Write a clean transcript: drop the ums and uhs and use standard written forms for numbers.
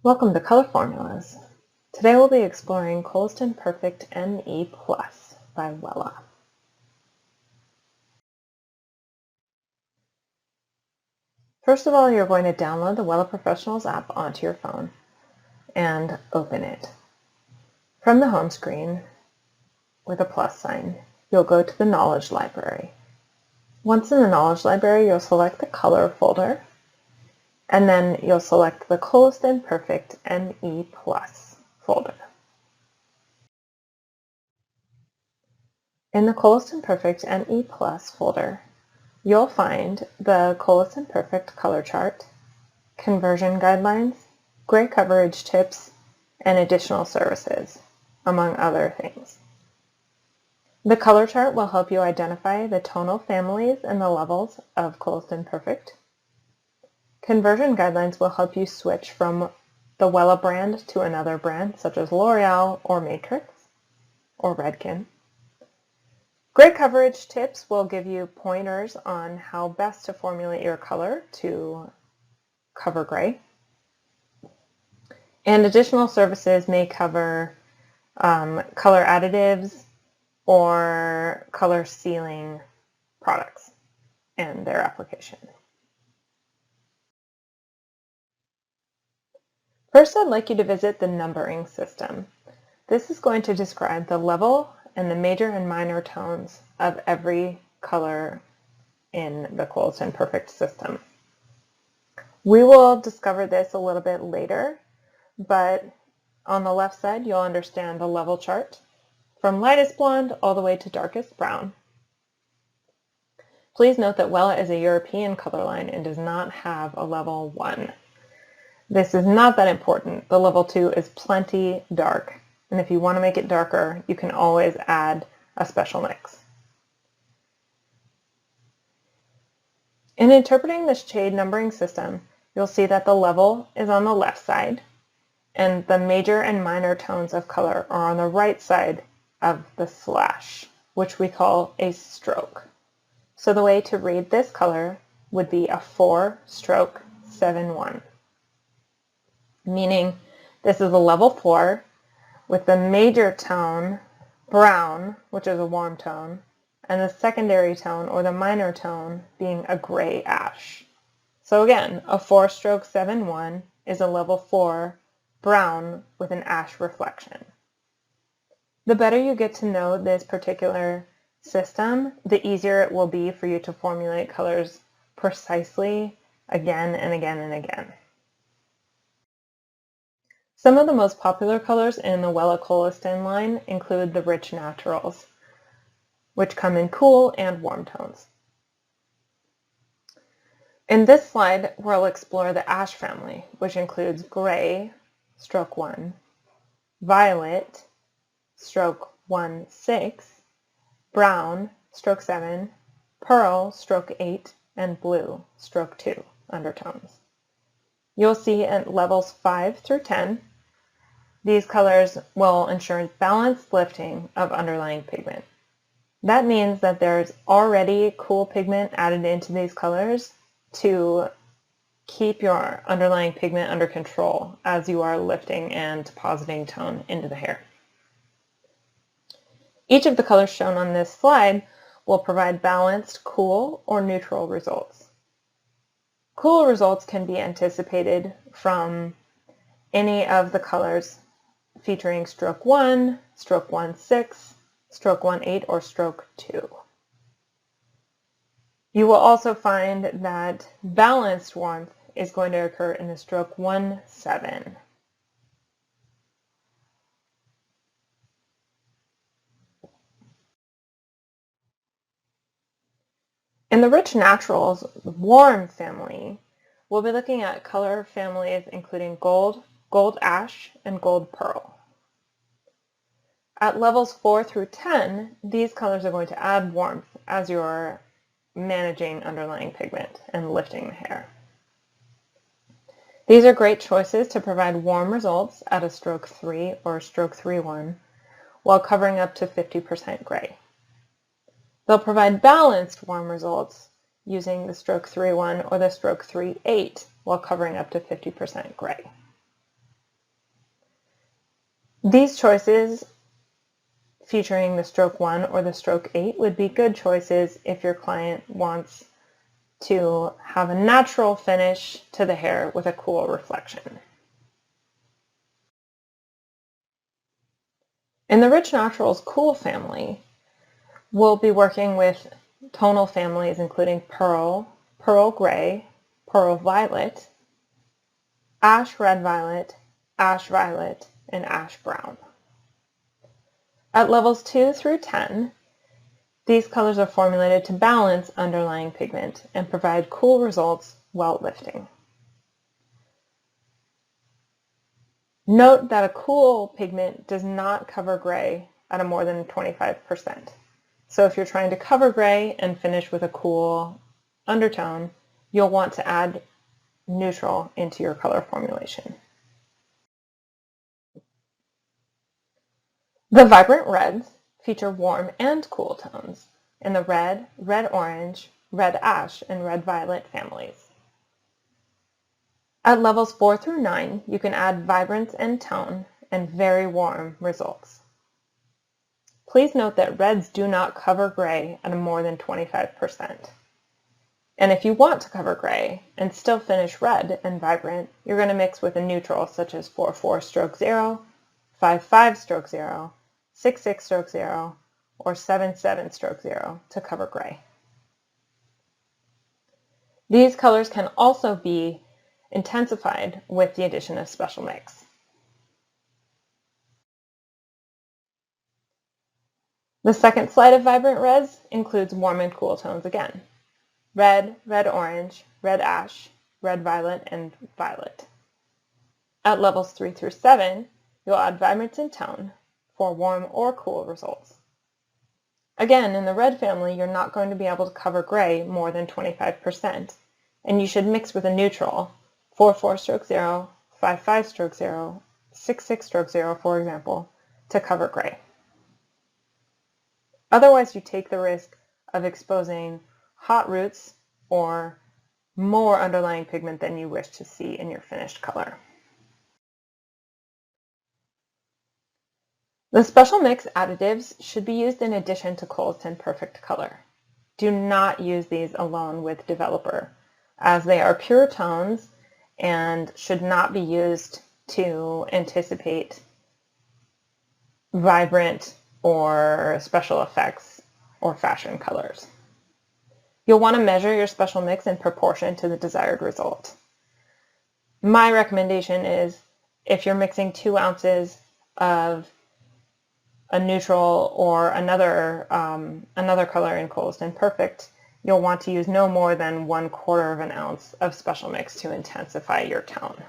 Welcome to Color Formulas. Today we'll be exploring Koleston Perfect ME Plus by Wella. First of all, you're going to download the Wella Professionals app onto your phone and open it. From the home screen, with a plus sign, you'll go to the Knowledge Library. Once in the Knowledge Library, you'll select the Color folder, and then you'll select the Koleston Perfect ME Plus folder. In the Koleston Perfect ME Plus folder, you'll find the Koleston Perfect color chart, conversion guidelines, gray coverage tips, and additional services, among other things. The color chart will help you identify the tonal families and the levels of Koleston Perfect. Conversion guidelines will help you switch from the Wella brand to another brand, such as L'Oreal or Matrix or Redken. Gray coverage tips will give you pointers on how best to formulate your color to cover gray. And additional services may cover color additives or color sealing products and their application. First, I'd like you to visit the numbering system. This is going to describe the level and the major and minor tones of every color in the Koleston Perfect system. We will discover this a little bit later, but on the left side you'll understand the level chart from lightest blonde all the way to darkest brown. Please note that Wella is a European color line and does not have a level 1. This is not that important. The level 2 is plenty dark. And if you want to make it darker, you can always add a special mix. In interpreting the shade numbering system, you'll see that the level is on the left side, and the major and minor tones of color are on the right side of the slash, which we call a stroke. So the way to read this color would be a 4-7-1, meaning this is a level 4, with the major tone, brown, which is a warm tone, and the secondary tone, or the minor tone, being a gray ash. So again, a 4-7-1 is a level 4, brown, with an ash reflection. The better you get to know this particular system, the easier it will be for you to formulate colors precisely again and again and again. Some of the most popular colors in the Wella Koleston line include the rich naturals, which come in cool and warm tones. In this slide, we'll explore the ash family, which includes gray, stroke 1, violet, stroke 1-6, brown, stroke 7, pearl, stroke 8, and blue, stroke 2 undertones. You'll see at levels 5 through 10, these colors will ensure balanced lifting of underlying pigment. That means that there's already cool pigment added into these colors to keep your underlying pigment under control as you are lifting and depositing tone into the hair. Each of the colors shown on this slide will provide balanced, cool, or neutral results. Cool results can be anticipated from any of the colors featuring stroke 1, stroke 1-6, stroke 1-8, or stroke 2. You will also find that balanced warmth is going to occur in the stroke 1-7. In the rich naturals warm family, we'll be looking at color families including gold, gold ash, and gold pearl. At levels 4 through 10, these colors are going to add warmth as you're managing underlying pigment and lifting the hair. These are great choices to provide warm results at a stroke 3 or stroke 3-1 while covering up to 50% gray. They'll provide balanced warm results using the stroke 3-1 or the stroke 3-8 while covering up to 50% gray. These choices featuring the stroke 1 or the stroke 8 would be good choices if your client wants to have a natural finish to the hair with a cool reflection. In the Rich Naturals Cool family, we'll be working with tonal families including Pearl, Pearl Gray, Pearl Violet, Ash Red Violet, Ash Violet, and Ash Brown. At levels 2 through 10, these colors are formulated to balance underlying pigment and provide cool results while lifting. Note that a cool pigment does not cover gray at a more than 25%. So if you're trying to cover gray and finish with a cool undertone, you'll want to add neutral into your color formulation. The vibrant reds feature warm and cool tones in the red, red orange, red ash, and red violet families. At levels 4 through 9, you can add vibrance and tone and very warm results. Please note that reds do not cover gray at a more than 25%. And if you want to cover gray and still finish red and vibrant, you're going to mix with a neutral such as 4-4 stroke 0, 5-5 stroke 0, 6-6 stroke 0, or 7-7 stroke 0 to cover gray. These colors can also be intensified with the addition of special mix. The second slide of vibrant reds includes warm and cool tones again. Red, red orange, red ash, red violet, and violet. At levels 3 through 7, you'll add vibrance and tone for warm or cool results. Again, in the red family, you're not going to be able to cover gray more than 25%, and you should mix with a neutral, 4-4 stroke 0, 5-5 stroke 0, 6-6 stroke 0, for example, to cover gray. Otherwise, you take the risk of exposing hot roots or more underlying pigment than you wish to see in your finished color. The special mix additives should be used in addition to Koleston Perfect color. Do not use these alone with Developer, as they are pure tones and should not be used to anticipate vibrant or special effects or fashion colors. You'll want to measure your special mix in proportion to the desired result. My recommendation is if you're mixing 2 ounces of a neutral or another color in Koleston Perfect, you'll want to use no more than 1/4 of an ounce of special mix to intensify your tone.